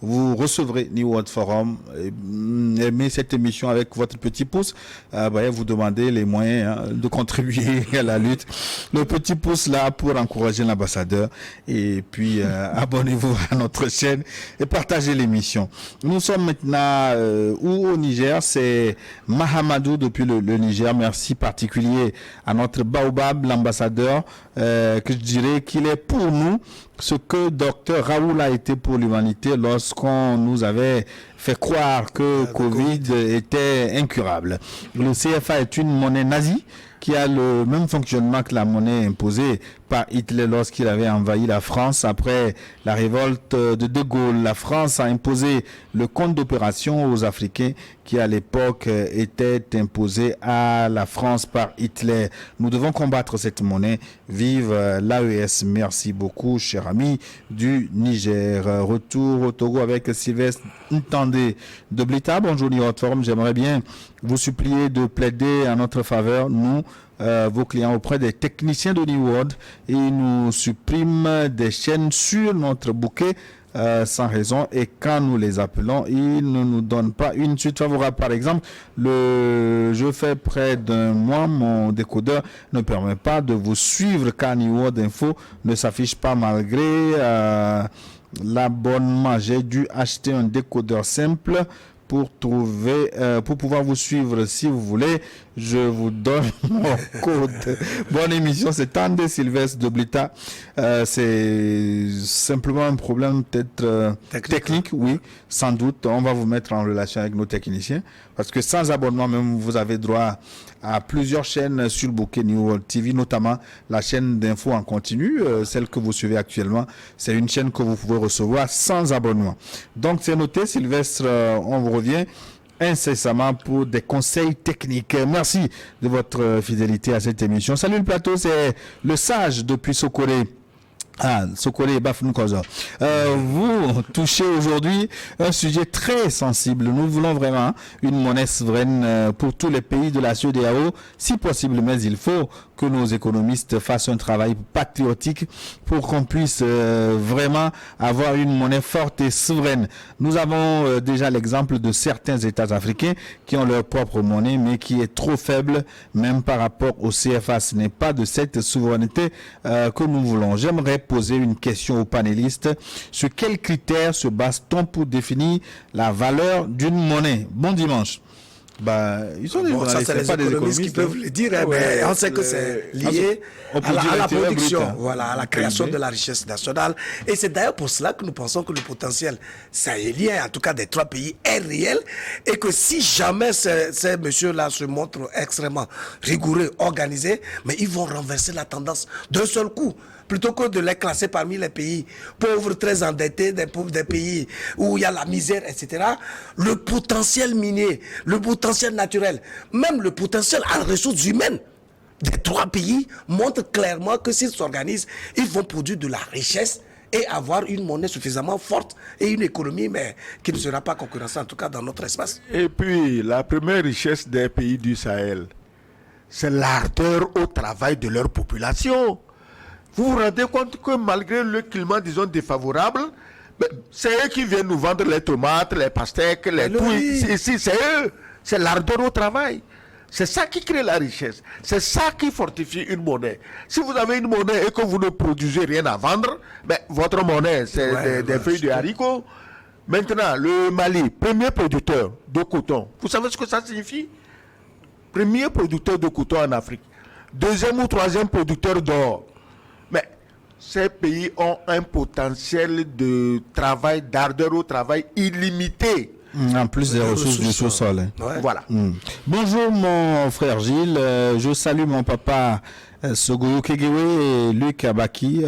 Vous recevrez New World Forum. Aimez cette émission avec votre petit pouce. Vous demandez les moyens de contribuer à la lutte. Le petit pouce là pour encourager l'ambassadeur. Et puis abonnez-vous à notre chaîne et partagez l'émission. Nous sommes maintenant au Niger. C'est Mahamadou depuis le Niger. Merci particulier à notre Baobab, l'ambassadeur, que je dirais qu'il est pour nous ce que Dr Raoul a été pour l'humanité lorsqu'on nous avait fait croire que Covid était incurable. Le CFA est une monnaie nazie qui a le même fonctionnement que la monnaie imposée par Hitler lorsqu'il avait envahi la France après la révolte de Gaulle. La France a imposé le compte d'opération aux Africains qui à l'époque était imposé à la France par Hitler. Nous devons combattre cette monnaie. Vive l'AES. Merci beaucoup, cher ami du Niger. Retour au Togo avec Sylvestre Ntandé de Blita. Bonjour, New York Forum. J'aimerais bien vous supplier de plaider en notre faveur, nous, vos clients, auprès des techniciens de New World. Ils nous suppriment des chaînes sur notre bouquet sans raison, et quand nous les appelons, ils ne nous donnent pas une suite favorable. Par exemple, je fais près d'un mois, mon décodeur ne permet pas de vous suivre car New World Info ne s'affiche pas malgré l'abonnement. J'ai dû acheter un décodeur simple pour pouvoir vous suivre. Si vous voulez, je vous donne mon code. Bonne émission, c'est Tandé Sylvestre de Blita. C'est simplement un problème peut-être technique, oui, sans doute. On va vous mettre en relation avec nos techniciens parce que sans abonnement même, vous avez droit à plusieurs chaînes sur le bouquet New World TV, notamment la chaîne d'infos en continu, celle que vous suivez actuellement. C'est une chaîne que vous pouvez recevoir sans abonnement. Donc c'est noté, Sylvestre, on vous revient incessamment pour des conseils techniques. Merci de votre fidélité à cette émission. Salut le plateau, c'est le sage depuis Sokoré. Sokoré et Bafnoukoza. Vous touchez aujourd'hui un sujet très sensible. Nous voulons vraiment une monnaie souveraine pour tous les pays de la CEDEAO, si possible, mais il faut que nos économistes fassent un travail patriotique pour qu'on puisse vraiment avoir une monnaie forte et souveraine. Nous avons déjà l'exemple de certains États africains qui ont leur propre monnaie, mais qui est trop faible, même par rapport au CFA. Ce n'est pas de cette souveraineté que nous voulons. J'aimerais poser une question aux panélistes. Sur quels critères se base-t-on pour définir la valeur d'une monnaie? Bon dimanche. Ils sont ça, c'est les économistes qui peuvent le dire, mais on sait que c'est lié à la production, à la création de la richesse nationale. Et c'est d'ailleurs pour cela que nous pensons que le potentiel sahélien, en tout cas des trois pays, est réel, et que si jamais ces messieurs-là se montrent extrêmement rigoureux, organisés, mais ils vont renverser la tendance d'un seul coup. Plutôt que de les classer parmi les pays pauvres, très endettés, des pays où il y a la misère, etc., le potentiel minier, le potentiel naturel, même le potentiel en ressources humaines des 3 pays montrent clairement que s'ils s'organisent, ils vont produire de la richesse et avoir une monnaie suffisamment forte et une économie mais qui ne sera pas concurrentielle, en tout cas dans notre espace. Et puis, la première richesse des pays du Sahel, c'est l'ardeur au travail de leur population. Vous vous rendez compte que malgré le climat, disons, défavorable, c'est eux qui viennent nous vendre les tomates, les pastèques, les tout. Ici, c'est eux. C'est l'ardeur au travail. C'est ça qui crée la richesse. C'est ça qui fortifie une monnaie. Si vous avez une monnaie et que vous ne produisez rien à vendre, votre monnaie, c'est des feuilles de haricots. Maintenant, le Mali, premier producteur de coton. Vous savez ce que ça signifie? Premier producteur de coton en Afrique. Deuxième ou troisième producteur d'or. Mais ces pays ont un potentiel de travail, d'ardeur au travail illimité. En plus des ressources du sous-sol. Ouais. Voilà. Bonjour mon frère Gilles, je salue mon papa Sogoyo Kegewe et Luc Abaki.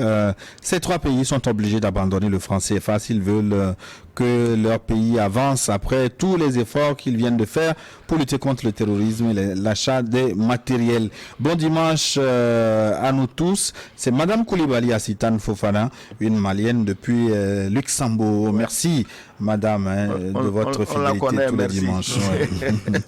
Ces 3 pays sont obligés d'abandonner le franc CFA s'ils veulent que leur pays avance après tous les efforts qu'ils viennent de faire pour lutter contre le terrorisme et l'achat des matériels. Bon dimanche à nous tous. C'est Madame Koulibaly Assitane Fofana, une Malienne depuis Luxembourg. Merci Madame de votre fidélité tous les dimanches.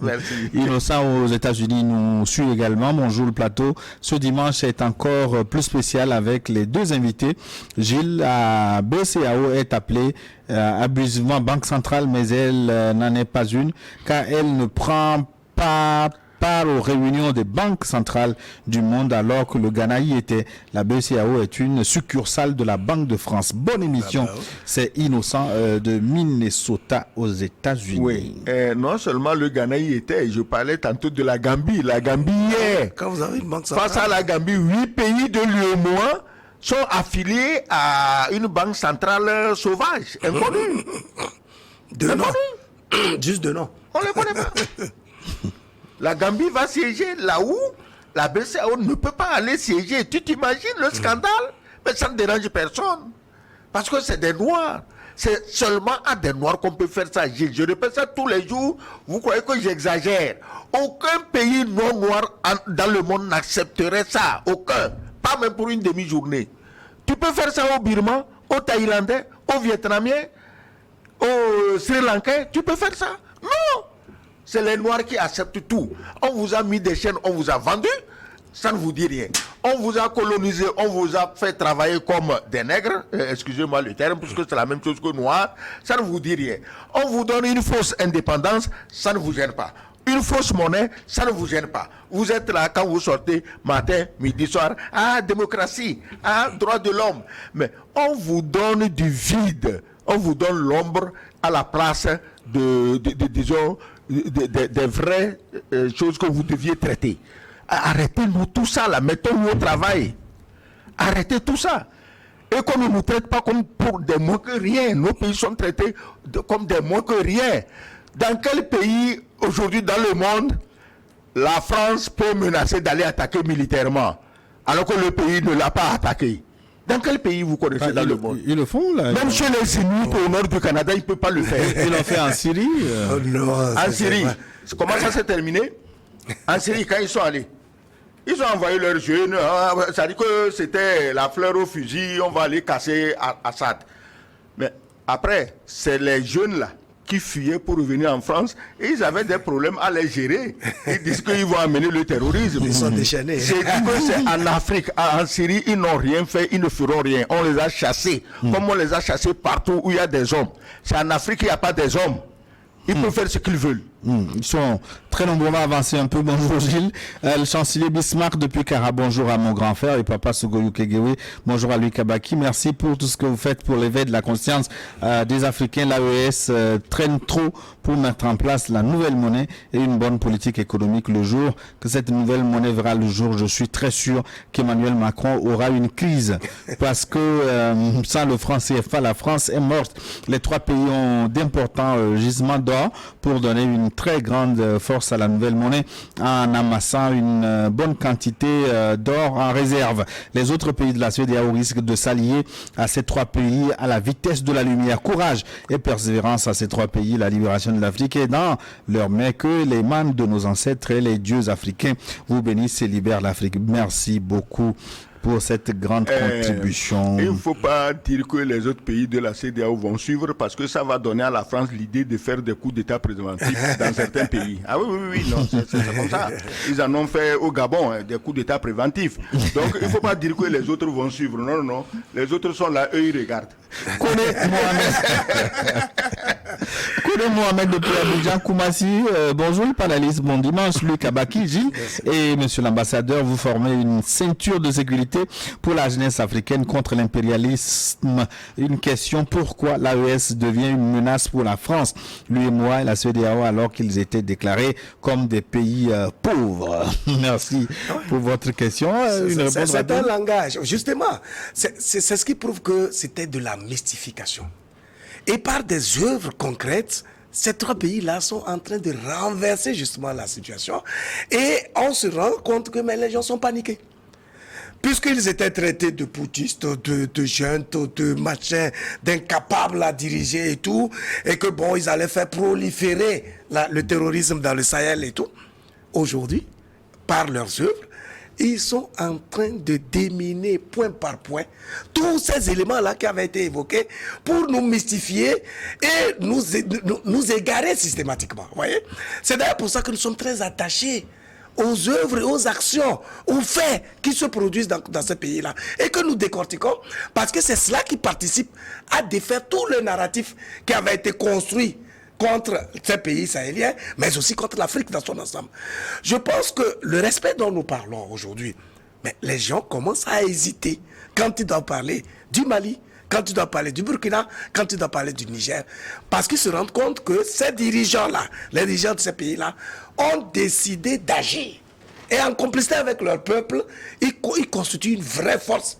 Merci. Innocent aux États-Unis nous suit également. Bonjour le plateau. Ce dimanche est encore plus spécial avec les 2 invités. Gilles à BCAO est appelé abusivement Banque centrale, mais elle n'en est pas une, car elle ne prend pas part aux réunions des banques centrales du monde, alors que le Ghana y était. La BCAO est une succursale de la Banque de France. Bonne émission. C'est Innocent de Minnesota aux États-Unis. Oui, non seulement le Ghana y était, je parlais tantôt de la Gambie. La Gambie y est. Quand vous avez une banque centrale. Face à la Gambie, 8 pays de l'UEMOA sont affiliés à une banque centrale sauvage, inconnue. De nom. Juste de nom. On ne les connaît pas. La Gambie va siéger là où la BCAO ne peut pas aller siéger. Tu t'imagines le scandale? Mais ça ne dérange personne. Parce que c'est des Noirs. C'est seulement à des Noirs qu'on peut faire ça. Je répète ça tous les jours. Vous croyez que j'exagère? Aucun pays non noir dans le monde n'accepterait ça. Aucun. Pas même pour une demi-journée. Tu peux faire ça au Birman, aux Thaïlandais, aux Vietnamiens, aux Sri Lankais. Tu peux faire ça? Non! C'est les Noirs qui acceptent tout. On vous a mis des chaînes, on vous a vendu, ça ne vous dit rien. On vous a colonisé, on vous a fait travailler comme des nègres, excusez-moi le terme, puisque c'est la même chose que Noirs, ça ne vous dit rien. On vous donne une fausse indépendance, ça ne vous gêne pas. Une fausse monnaie, ça ne vous gêne pas. Vous êtes là quand vous sortez matin, midi, soir. Ah, démocratie, ah, droit de l'homme. Mais on vous donne du vide. On vous donne l'ombre à la place disons, des vraies choses que vous deviez traiter. Arrêtez-nous tout ça là, mettons-nous au travail. Arrêtez tout ça. Et qu'on ne nous traite pas comme pour des moins que rien. Nos pays sont traités comme des moins que rien. Dans quel pays aujourd'hui dans le monde la France peut menacer d'aller attaquer militairement alors que le pays ne l'a pas attaqué? Dans quel pays vous connaissez dans le monde? Ils le font là. Même chez les Inuits au nord du Canada, ils ne peuvent pas le faire. Ils l'ont fait en Syrie. Oh non, en Syrie. Comment ça s'est terminé? En Syrie, quand ils sont allés, ils ont envoyé leurs jeunes. Ça dit que c'était la fleur au fusil, on va aller casser Assad. Mais après, c'est les jeunes là qui fuyaient pour revenir en France et ils avaient des problèmes à les gérer. Ils disent qu'ils vont amener le terrorisme. Ils sont déchaînés. C'est en Afrique, en Syrie, ils n'ont rien fait, ils ne feront rien. On les a chassés, comme on les a chassés partout où il y a des hommes. C'est en Afrique qu'il n'y a pas des hommes. Ils peuvent faire ce qu'ils veulent. Ils sont très nombreux. On va avancer un peu. Bonjour Gilles. Le chancelier Bismarck depuis Cara. Bonjour à mon grand frère et papa Sogoyo Kegewe. Bonjour à Luc Abaki. Merci pour tout ce que vous faites pour l'éveil de la conscience des Africains. L'AES traîne trop pour mettre en place la nouvelle monnaie et une bonne politique économique. Le jour que cette nouvelle monnaie verra le jour, je suis très sûr qu'Emmanuel Macron aura une crise parce que sans le franc CFA, la France est morte. Les 3 pays ont d'importants gisements d'or pour donner une très grande force à la nouvelle monnaie en amassant une bonne quantité d'or en réserve. Les autres pays de la CEDEAO risquent de s'allier à ces trois pays à la vitesse de la lumière. Courage et persévérance à ces trois pays. La libération de l'Afrique est dans leur main. Que les mains de nos ancêtres et les dieux africains vous bénissent et libèrent l'Afrique. Merci beaucoup pour cette grande contribution. Il ne faut pas dire que les autres pays de la CEDEAO vont suivre parce que ça va donner à la France l'idée de faire des coups d'État préventifs dans certains pays. Ah oui, non, c'est comme ça. Ils en ont fait au Gabon, des coups d'État préventifs. Donc il ne faut pas dire que les autres vont suivre. Non. Les autres sont là, eux, ils regardent. Kone Mohamed depuis Abidjan, Koumassi, bonjour le panéliste, bon dimanche, Luc Abaki, Gilles et monsieur l'ambassadeur, vous formez une ceinture de sécurité pour la jeunesse africaine contre l'impérialisme. Une question, pourquoi l'AES devient une menace pour la France, l'UEMOA et la CEDEAO alors qu'ils étaient déclarés comme des pays pauvres? Merci pour votre question. C'est un langage, justement, c'est ce qui prouve que c'était de la mystification. Et par des œuvres concrètes, ces trois pays-là sont en train de renverser justement la situation. Et on se rend compte que les gens sont paniqués. Puisqu'ils étaient traités de putschistes, de jeunes, de machins, d'incapables à diriger et tout, et que bon, ils allaient faire proliférer le terrorisme dans le Sahel et tout. Aujourd'hui, par leurs œuvres, ils sont en train de déminer point par point tous ces éléments-là qui avaient été évoqués pour nous mystifier et nous égarer systématiquement. Voyez? C'est d'ailleurs pour ça que nous sommes très attachés aux œuvres et aux actions, aux faits qui se produisent dans ce pays-là et que nous décortiquons parce que c'est cela qui participe à défaire tout le narratif qui avait été construit contre ces pays sahéliens, mais aussi contre l'Afrique dans son ensemble. Je pense que le respect dont nous parlons aujourd'hui, mais les gens commencent à hésiter quand ils doivent parler du Mali, quand ils doivent parler du Burkina, quand ils doivent parler du Niger, parce qu'ils se rendent compte que ces dirigeants-là, les dirigeants de ces pays-là, ont décidé d'agir. Et en complicité avec leur peuple, ils constituent une vraie force.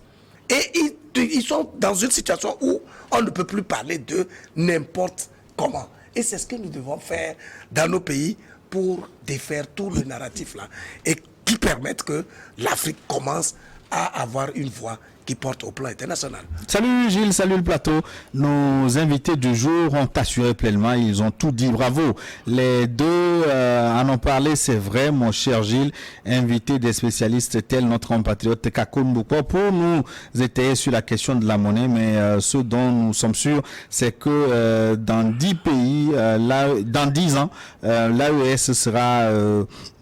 Et ils sont dans une situation où on ne peut plus parler de n'importe comment. Et c'est ce que nous devons faire dans nos pays pour défaire tout le narratif là et qui permettent que l'Afrique commence à avoir une voix qui porte au plan international. Salut Gilles, salut le plateau. Nos invités du jour ont assuré pleinement, ils ont tout dit, bravo. Les deux en ont parlé, c'est vrai, mon cher Gilles, invité des spécialistes tels notre compatriote Kakoun Boukwa pour nous étayer sur la question de la monnaie, mais ce dont nous sommes sûrs, c'est que dans 10 pays, dans 10 ans, l'AES sera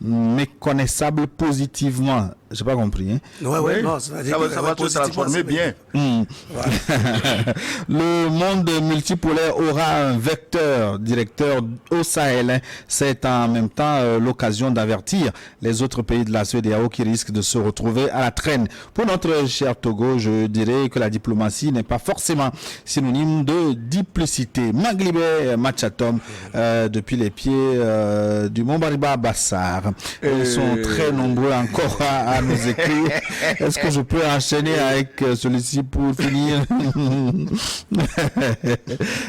méconnaissable positivement. J'ai pas compris. Hein? Ouais, non, ça va se transformer bien. Le monde multipolaire aura un vecteur directeur au Sahel. Hein. C'est en même temps l'occasion d'avertir les autres pays de la CEDEAO qui risquent de se retrouver à la traîne. Pour notre cher Togo, je dirais que la diplomatie n'est pas forcément synonyme de duplicité. Maglibé Machatom, depuis les pieds du Mont Bariba Bassar. Ils sont très nombreux encore à nous écrire. Est-ce que je peux enchaîner avec celui-ci pour finir?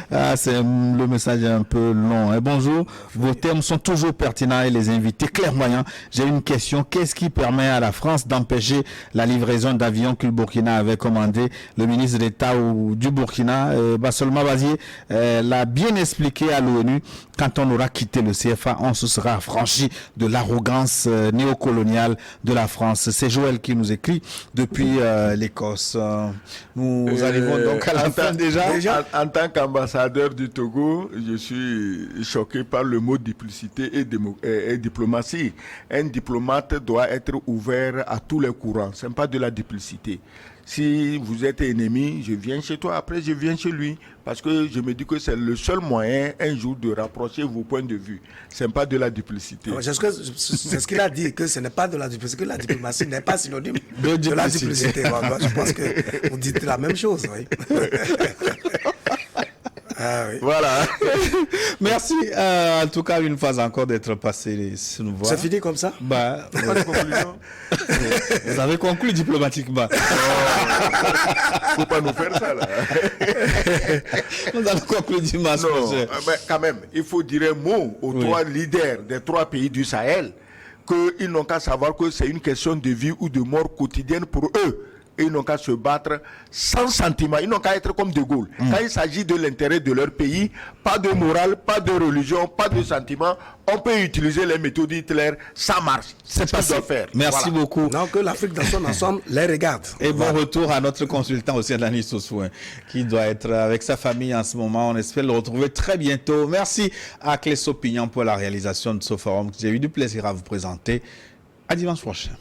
Le message est un peu long. Et bonjour, vos termes sont toujours pertinents et les invités clairvoyants. J'ai une question. Qu'est-ce qui permet à la France d'empêcher la livraison d'avions que le Burkina avait commandé? Le ministre d'État du Burkina, Bassolma Bazié, l'a bien expliqué à l'ONU. Quand on aura quitté le CFA, on se sera affranchi de l'arrogance néocoloniale de la France. C'est Joël qui nous écrit depuis l'Écosse. Nous arrivons donc à la fin déjà. En tant qu'ambassadeur du Togo, je suis choqué par le mot duplicité et diplomatie. Un diplomate doit être ouvert à tous les courants. Ce n'est pas de la duplicité. Si vous êtes ennemi, je viens chez toi, après je viens chez lui. Parce que je me dis que c'est le seul moyen un jour de rapprocher vos points de vue. Ce n'est pas de la duplicité. C'est ce qu'il a dit, que ce n'est pas de la duplicité, que la diplomatie n'est pas synonyme de la duplicité. Je pense que vous dites la même chose. Oui. Ah oui. Voilà. Merci en tout cas une fois encore d'être passé sur nous voir. C'est fini comme ça? Bah, Pas de conclusion. vous avez conclu diplomatiquement. Faut pas nous faire ça là. Vous avez conclu dimanche prochain. Mais quand même, il faut dire un mot aux trois leaders des 3 pays du Sahel qu'ils n'ont qu'à savoir que c'est une question de vie ou de mort quotidienne pour eux. Et ils n'ont qu'à se battre sans sentiment. Ils n'ont qu'à être comme De Gaulle. Quand il s'agit de l'intérêt de leur pays, pas de morale, pas de religion, pas de sentiment. On peut utiliser les méthodes Hitler, ça marche. C'est ce qu'ils doivent faire. Merci beaucoup. Non, que l'Afrique dans son ensemble les regarde. Et bon retour à notre consultant aussi, Dani Sossouin, qui doit être avec sa famille en ce moment. On espère le retrouver très bientôt. Merci à Clésso Pignon pour la réalisation de ce forum que j'ai eu du plaisir à vous présenter. À dimanche prochain.